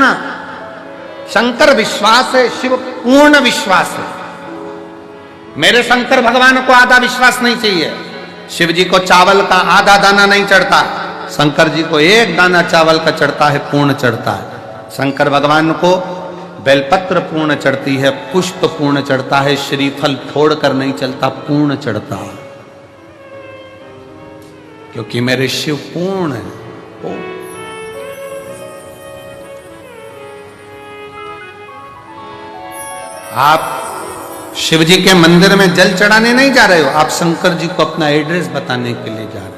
ना, शंकर विश्वास है, शिव पूर्ण विश्वास है। मेरे शंकर भगवान को आधा विश्वास नहीं चाहिए। शिव जी को चावल का आधा दाना नहीं चढ़ता, शंकर जी को एक दाना चावल का चढ़ता है, पूर्ण चढ़ता है। शंकर भगवान को बेलपत्र पूर्ण चढ़ती है, पुष्प पूर्ण चढ़ता है, श्रीफल फोड़ कर नहीं चलता, पूर्ण चढ़ता है, क्योंकि मेरे शिव पूर्ण है। आप शिव जी के मंदिर में जल चढ़ाने नहीं जा रहे हो, आप शंकर जी को अपना एड्रेस बताने के लिए जा रहे हो।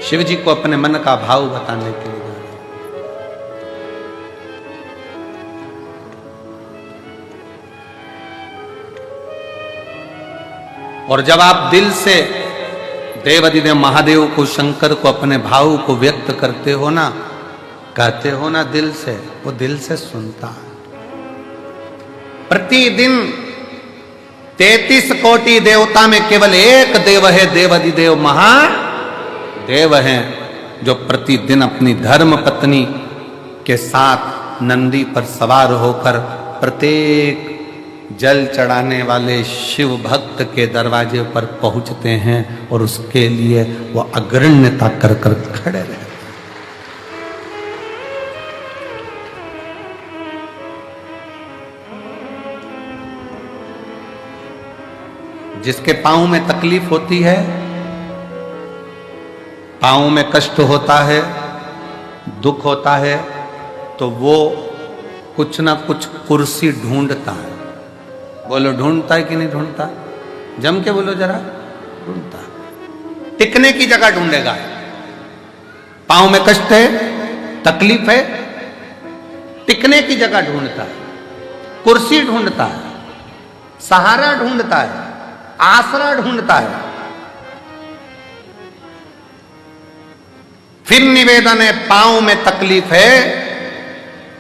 शिव जी को अपने मन का भाव बताने के लिए जा रहे हो। और जब आप दिल से देवाधिदेव महादेव को, शंकर को, अपने भाव को व्यक्त करते हो ना, कहते हो ना दिल से, वो दिल से सुनता है। प्रतिदिन 33 कोटि देवता में केवल एक देव है, देवाधिदेव महादेव हैं, जो प्रतिदिन अपनी धर्म पत्नी के साथ नंदी पर सवार होकर प्रत्येक जल चढ़ाने वाले शिव भक्त के दरवाजे पर पहुंचते हैं और उसके लिए वो अग्रण्यता कर कर खड़े रहते हैं। जिसके पांव में तकलीफ होती है, पांव में कष्ट होता है, दुख होता है, तो वो कुछ ना कुछ कुर्सी ढूंढता है। बोलो ढूंढता है कि नहीं ढूंढता? जम के बोलो जरा, ढूंढता है। टिकने की जगह ढूंढेगा। पांव में कष्ट है, तकलीफ है, टिकने की जगह ढूंढता है, कुर्सी ढूंढता है, सहारा ढूंढता है, आसरा ढूंढता है। फिर निवेदन है, पांव में तकलीफ है,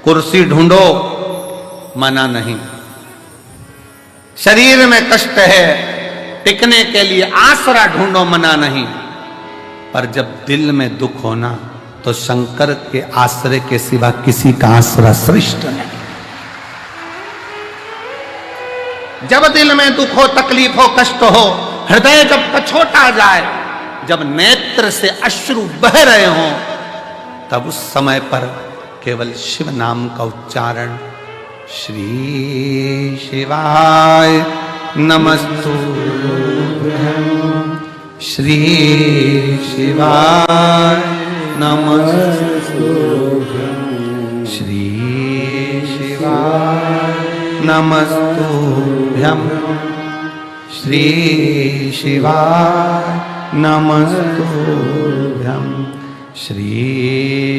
कुर्सी ढूंढो, मना नहीं। शरीर में कष्ट है, टिकने के लिए आसरा ढूंढो, मना नहीं। पर जब दिल में दुख होना, तो शंकर के आश्रय के सिवा किसी का आसरा श्रेष्ठ नहीं। जब दिल में दुख हो, तकलीफ हो, कष्ट हो, हृदय जब कछोटा जाए, जब नेत्र से अश्रु बह रहे हों, तब उस समय पर केवल शिव नाम का उच्चारण, श्री शिवाय नमस्तुभ्यं, श्री शिवाय नमस्तुभ्यं, श्री शिवाय नमस्तुभ्यं, श्री शिवाय नमस्तुभ्यं, श्री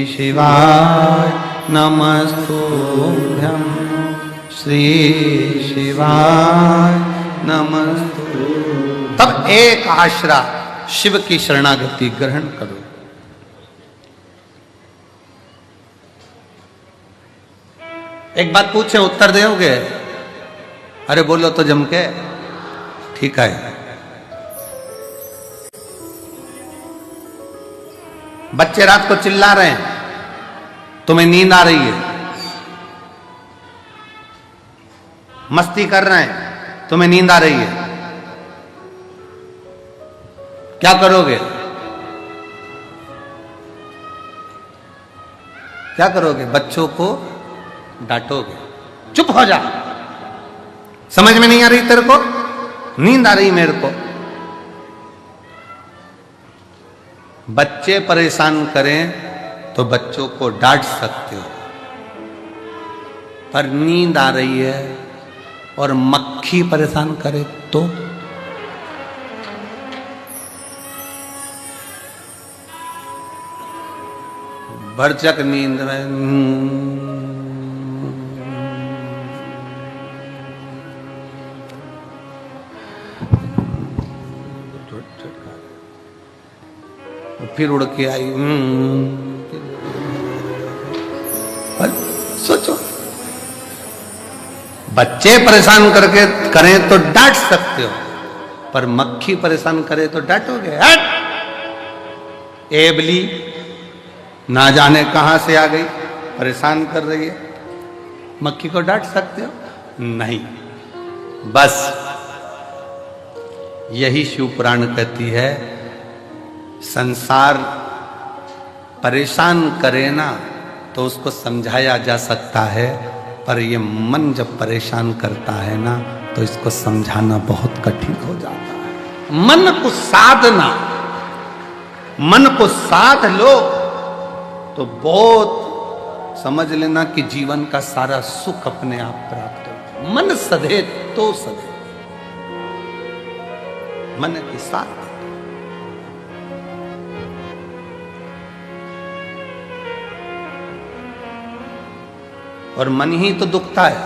शिवाय नमस्तुभ्यं, श्री शिवाय नमस्तुभ्यं। तब एक आश्रा शिव की शरणागति ग्रहण करो। एक बात पूछे, उत्तर दोगे? अरे बोलो तो जम के। ठीक है। बच्चे रात को चिल्ला रहे हैं, तुम्हें नींद आ रही है, मस्ती कर रहे हैं, तुम्हें नींद आ रही है, क्या करोगे? क्या करोगे? बच्चों को डांटोगे, चुप हो जा, समझ में नहीं आ रही तेरे को, नींद आ रही मेरे को। बच्चे परेशान करें तो बच्चों को डांट सकते हो, पर नींद आ रही है और मक्खी परेशान करे तो? भरचक नींद में फिर उड़ के आई। सोचो, बच्चे परेशान करके करें तो डांट सकते हो, पर मक्खी परेशान करे तो डांटोगे? हट, एबली ना जाने कहां से आ गई, परेशान कर रही है। मक्खी को डांट सकते हो? नहीं। बस यही शिव पुराण कहती है, संसार परेशान करे ना तो उसको समझाया जा सकता है, पर ये मन जब परेशान करता है ना तो इसको समझाना बहुत कठिन हो जाता है। मन को साधना, मन को साध लो तो बहुत समझ लेना कि जीवन का सारा सुख अपने आप प्राप्त हो। मन सधे तो सधे, मन के साथ। और मन ही तो दुखता है।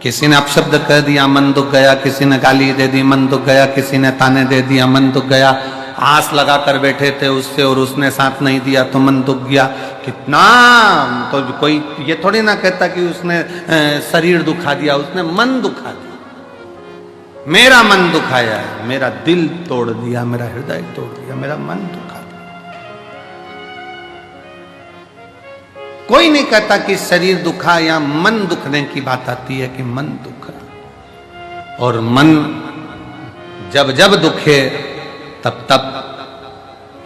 किसी ने अपशब्द कह दिया, मन दुख गया। किसी ने गाली दे दी, मन दुख गया। किसी ने ताने दे दिया, मन दुख गया। आस लगा कर बैठे थे उससे और उसने साथ नहीं दिया तो मन दुख गया। कितना तो कोई ये थोड़ी ना कहता कि उसने शरीर दुखा दिया, उसने मन दुखा दिया। मेरा मन दुखाया है, मेरा दिल तोड़ दिया, मेरा हृदय तोड़ दिया, मेरा मन दुखा दिया। कोई नहीं कहता कि शरीर दुखा या मन दुखने की बात आती है कि मन दुखा। और मन जब जब दुखे तब तब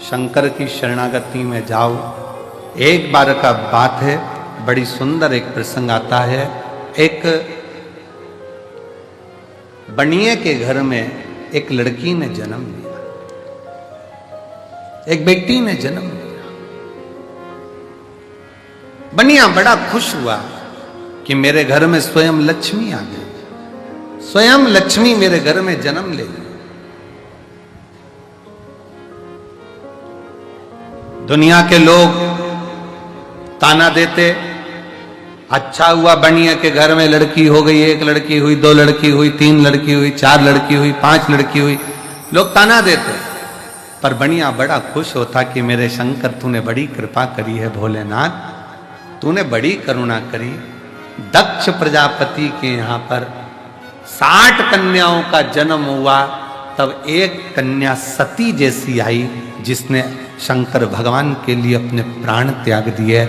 शंकर की शरणागति में जाओ। एक बार का बात है, बड़ी सुंदर एक प्रसंग आता है। एक बनिए के घर में एक लड़की ने जन्म लिया, एक बेटी ने जन्म लिया। बनिया बड़ा खुश हुआ कि मेरे घर में स्वयं लक्ष्मी आ गई, स्वयं लक्ष्मी मेरे घर में जन्म ले ली। दुनिया के लोग ताना देते, अच्छा हुआ बनिया के घर में लड़की हो गई, एक लड़की हुई, दो लड़की हुई, तीन लड़की हुई, चार लड़की हुई, पांच लड़की हुई। लोग ताना देते, पर बनिया बड़ा खुश होता कि मेरे शंकर तूने बड़ी कृपा करी है, भोलेनाथ तूने बड़ी करुणा करी। दक्ष प्रजापति के यहाँ पर 60 कन्याओं का जन्म हुआ, तब एक कन्या सती जैसी आई जिसने शंकर भगवान के लिए अपने प्राण त्याग दिए।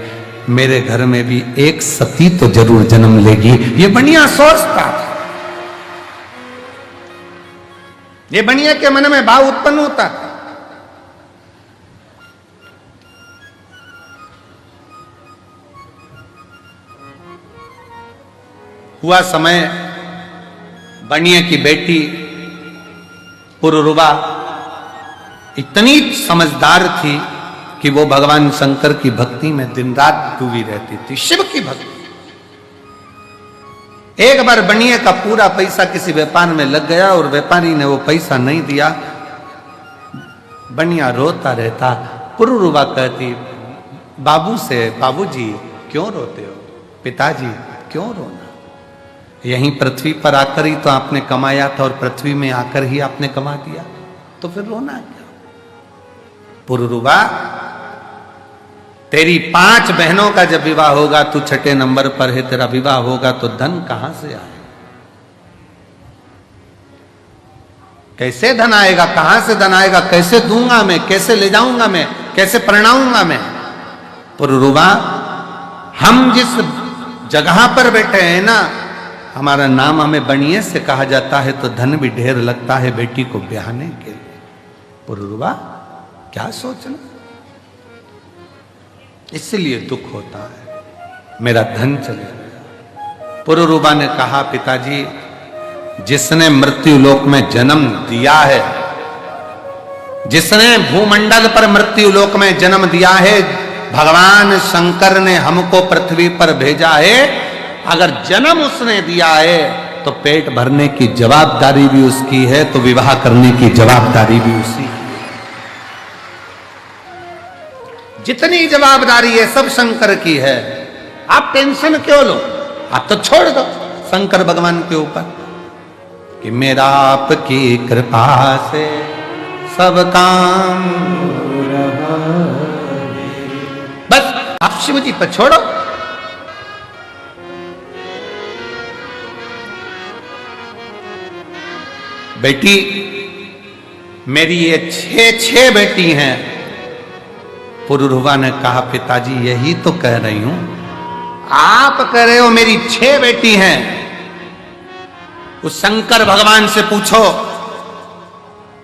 मेरे घर में भी एक सती तो जरूर जन्म लेगी, ये बनिया सोचता। ये बनिया के मन में भाव उत्पन्न होता। हुआ समय, बनिया की बेटी पुरुरुवा इतनी समझदार थी कि वो भगवान शंकर की भक्ति में दिन रात डूबी रहती थी, शिव की भक्ति। एक बार बनिया का पूरा पैसा किसी व्यापार में लग गया और व्यापारी ने वो पैसा नहीं दिया। बनिया रोता रहता। पुरुरुवा कहती बाबू से, बाबूजी क्यों रोते हो? पिताजी क्यों रोना? यहीं पृथ्वी पर आकर ही तो आपने कमाया था और पृथ्वी में आकर ही आपने कमा दिया, तो फिर रोना क्या? पुरुरुवा, तेरी 5 बहनों का जब विवाह होगा, तू 6ठे नंबर पर है, तेरा विवाह होगा तो धन कहां से आए? कैसे धन आएगा? कहां से धन आएगा? कैसे दूंगा मैं? कैसे ले जाऊंगा मैं? कैसे परिणाऊंगा मैं? पुरुरुवा, हम जिस जगह पर बैठे हैं ना, हमारा नाम हमें बनिए से कहा जाता है, तो धन भी ढेर लगता है बेटी को ब्याहने के लिए। पुरुरुवा, क्या सोचना? इसलिए दुख होता है, मेरा धन चले गया। पुरुरुवा ने कहा, पिताजी, जिसने मृत्यु लोक में जन्म दिया है, जिसने भूमंडल पर मृत्यु लोक में जन्म दिया है, भगवान शंकर ने हमको पृथ्वी पर भेजा है। अगर जन्म उसने दिया है तो पेट भरने की जवाबदारी भी उसकी है, तो विवाह करने की जवाबदारी भी उसी की। जितनी जवाबदारी है सब शंकर की है। आप टेंशन क्यों लो? आप तो छोड़ दो शंकर भगवान के ऊपर कि मेरा आपकी कृपा से सब काम, बस आप शिव जी पर छोड़ो। बेटी मेरी ये 6 बेटी हैं, पुरुरवा ने कहा, पिताजी यही तो कह रही हूं, आप कह रहे हो मेरी 6 बेटी हैं। उस शंकर भगवान से पूछो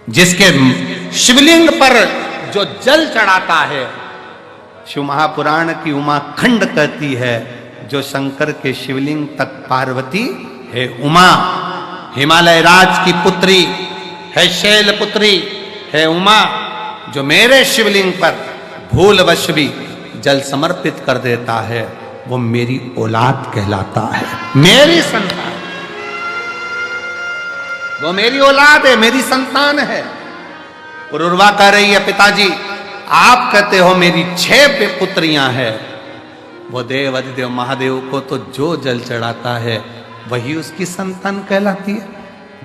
जिसके शिवलिंग पर जो जल चढ़ाता है। शिव महापुराण की उमा खंड कहती है, जो शंकर के शिवलिंग तक पार्वती है उमा, हिमालय राज की पुत्री है, शैल पुत्री है उमा, जो मेरे शिवलिंग पर भूलवश भी जल समर्पित कर देता है, वो मेरी औलाद कहलाता है, मेरी संतान, वो मेरी औलाद है, मेरी संतान है। पुरुरवा कह रही है, पिताजी आप कहते हो मेरी 6 पुत्रियां हैं, वो देव अधिदेव महादेव को तो जो जल चढ़ाता है वही उसकी संतान कहलाती है।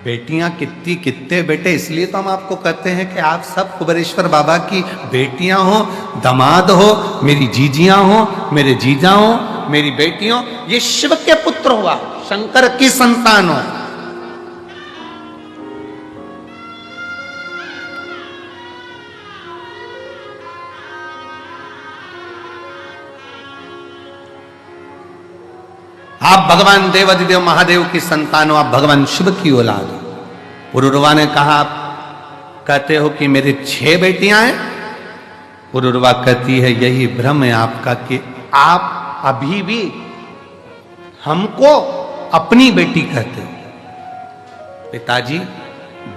बेटियां कितनी, कितने बेटे, इसलिए तो हम आपको कहते हैं कि आप सब कुबेरेश्वर बाबा की बेटियां हो, दामाद हो, मेरी जीजियां हो, मेरे जीजा हो, मेरी बेटियों, ये शिव के पुत्र हुआ, शंकर की संतान हो। आप भगवान देवाधिदेव महादेव की संतान हो, आप भगवान शिव की औलाद हो। पुरुरवा ने कहा, आप कहते हो कि मेरे 6 बेटियां हैं। पुरुरवा कहती है, यही भ्रम है आपका कि आप अभी भी हमको अपनी बेटी कहते हो। पिताजी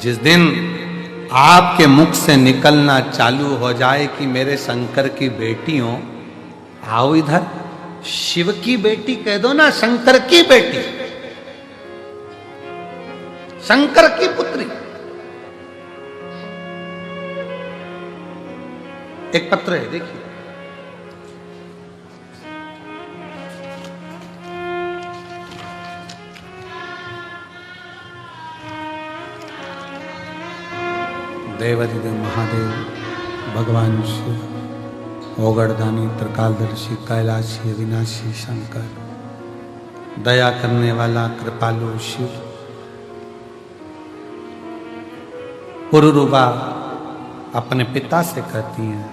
जिस दिन आपके मुख से निकलना चालू हो जाए कि मेरे शंकर की बेटी हो, आओ इधर, शिव की बेटी कह दो ना, शंकर की बेटी, शंकर की पुत्री। एक पत्र है, देखिए, देवाधिदेव महादेव भगवान शिव, ओगड़दानी, त्रिकालदर्शी, कैलाशी, अविनाशी शंकर, दया करने वाला कृपालु शिव। पुरुरवा अपने पिता से कहती हैं,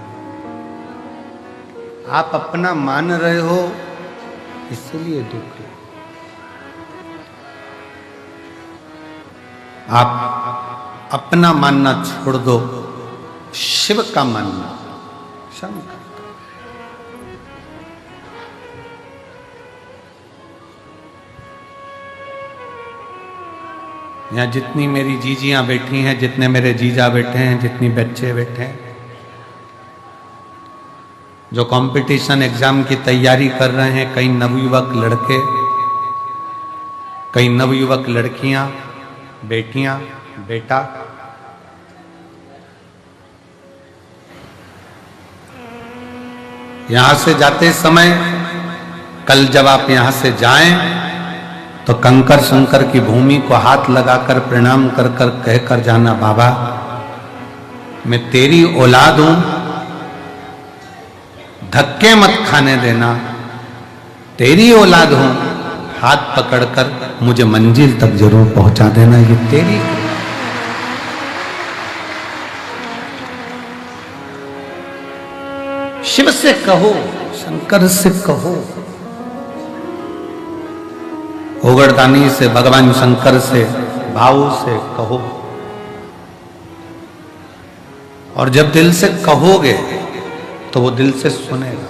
आप अपना मान रहे हो इसलिए दुख है, आप अपना मानना छोड़ दो, शिव का मानना, शंकर। यहाँ जितनी मेरी जीजियां बैठी हैं, जितने मेरे जीजा बैठे हैं, जितनी बच्चे बैठे हैं, जो कंपटीशन एग्जाम की तैयारी कर रहे हैं, कई नवयुवक लड़के, कई नवयुवक लड़कियां, बेटियां, बेटा, यहां से जाते समय, कल जब आप यहां से जाएं तो कंकर शंकर की भूमि को हाथ लगाकर प्रणाम कर कर कहकर जाना, बाबा मैं तेरी औलाद हूं, धक्के मत खाने देना, तेरी औलाद हूं, हाथ पकड़कर मुझे मंजिल तक जरूर पहुंचा देना, ये तेरी। शिव से कहो, शंकर से कहो, ओगड़दानी से, भगवान शंकर से, भाव से कहो। और जब दिल से कहोगे तो वो दिल से सुनेगा।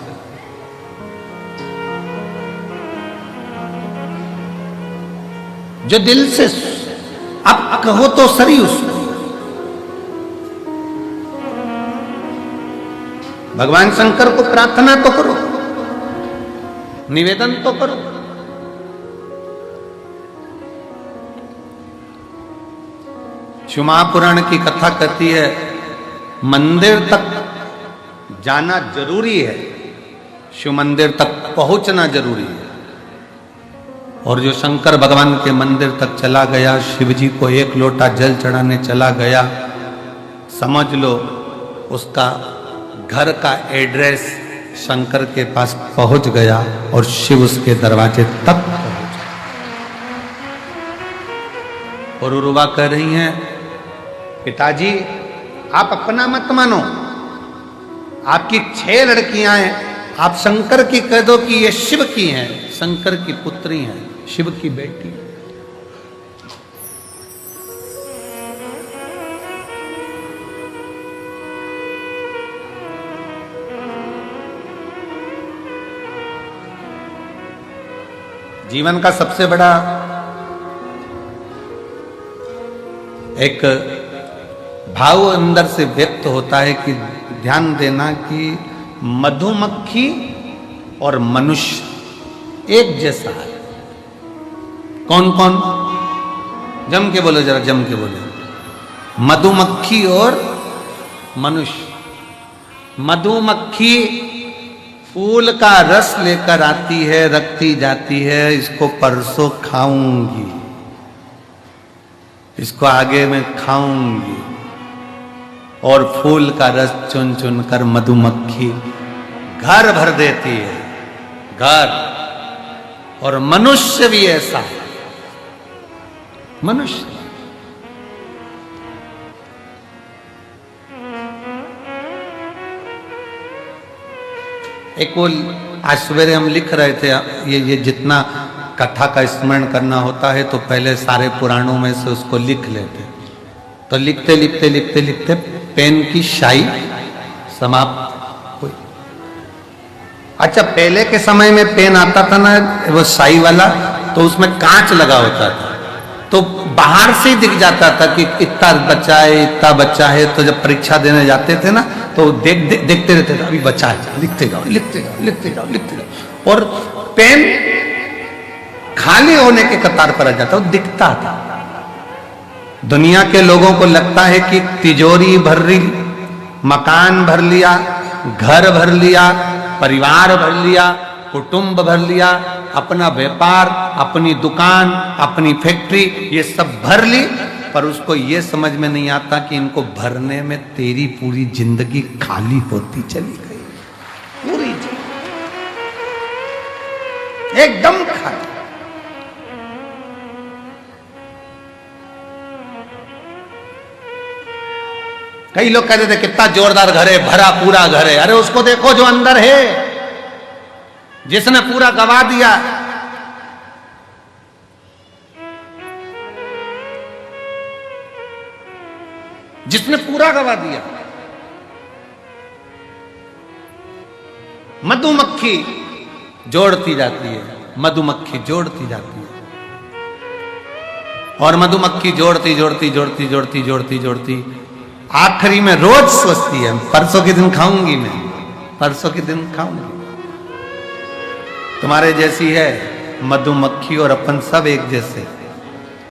जो दिल से, अब कहो तो सही उसको। भगवान शंकर को प्रार्थना तो करो, निवेदन तो करो। शिव महापुराण की कथा कहती है, मंदिर तक जाना जरूरी है, शिव मंदिर तक पहुंचना जरूरी है। और जो शंकर भगवान के मंदिर तक चला गया, शिव जी को 1 लोटा जल चढ़ाने चला गया, समझ लो उसका घर का एड्रेस शंकर के पास पहुंच गया और शिव उसके दरवाजे तक पहुंच गया। पुरुरवा कह रही हैं, पिताजी आप अपना मत मानो, आपकी 6 लड़कियां हैं, आप शंकर की कह दो कि ये शिव की हैं, शंकर की पुत्री हैं, शिव की बेटी। जीवन का सबसे बड़ा एक भाव अंदर से व्यक्त होता है कि ध्यान देना कि मधुमक्खी और मनुष्य एक जैसा है। कौन कौन? जम के बोलो, जरा जम के बोलो। मधुमक्खी और मनुष्य। मधुमक्खी फूल का रस लेकर आती है, रखती जाती है, इसको परसों खाऊंगी, इसको आगे में खाऊंगी, और फूल का रस चुन चुन कर मधुमक्खी घर भर देती है, घर। और मनुष्य भी ऐसा है। मनुष्य एक वो आज सवेरे हम लिख रहे थे, ये जितना कथा का स्मरण करना होता है तो पहले सारे पुराणों में से उसको लिख लेते, तो लिखते लिखते लिखते लिखते पेन की शाई समाप्त हुई। अच्छा, पहले के समय में पेन आता था ना वो शाई वाला, तो उसमें कांच लगा होता था, तो बाहर से ही दिख जाता था कि इतना बच्चा है, इतना बच्चा है। तो जब परीक्षा देने जाते थे ना तो देखते रहते थे, अभी बच्चा है, लिखते जाओ लिखते जाओ लिखते जाओ लिखते जाओ। और पेन खाली होने के कतार पर आ जाता, वो दिखता था। दुनिया के लोगों को लगता है कि तिजोरी भर ली, मकान भर लिया, घर भर लिया, परिवार भर लिया, कुटुंब भर लिया, अपना व्यापार, अपनी दुकान, अपनी फैक्ट्री, ये सब भर ली, पर उसको ये समझ में नहीं आता कि इनको भरने में तेरी पूरी जिंदगी खाली होती चली गई, पूरी एकदम खाली। कई लोग कहते थे कितना जोरदार घर है, भरा पूरा घर है। अरे उसको देखो जो अंदर है, जिसने पूरा गवा दिया। जिसने पूरा गवा दिया। मधुमक्खी जोड़ती जाती है, मधुमक्खी जोड़ती जाती है, और मधुमक्खी जोड़ती जोड़ती जोड़ती जोड़ती जोड़ती जोड़ती आखिरी में रोज सोचती है परसों के दिन खाऊंगी, मैं परसों के दिन खाऊंगी। तुम्हारे जैसी है मधुमक्खी और अपन सब एक जैसे।